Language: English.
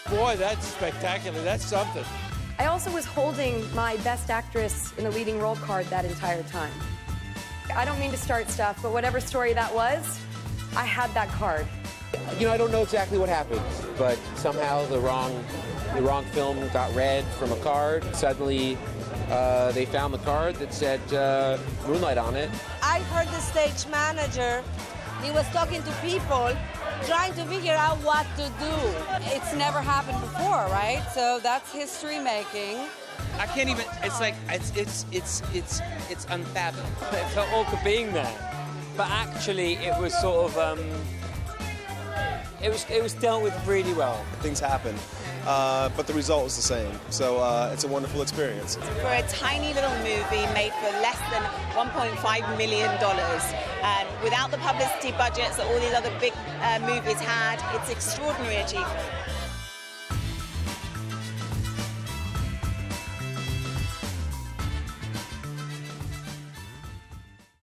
Boy, that's spectacular. That's something. I also was holding my Best Actress in the Leading Role card that entire time. I don't mean to start stuff, but whatever story that was, I had that card. You know, I don't know exactly what happened, but somehow the wrong film got read from a card. Suddenly, they found the card that said Moonlight on it. I heard the stage manager, he was talking to people, trying to figure out what to do. It's never happened before, right? So that's history making. I can't even. It's like it's unfathomable. It felt awkward being there, but actually it was sort of it was dealt with really well. Things happen, but the result is the same. So it's a wonderful experience. For a tiny little movie made for less than $1.5 million, and without the publicity budgets that all these other big movies had, it's extraordinary achievement.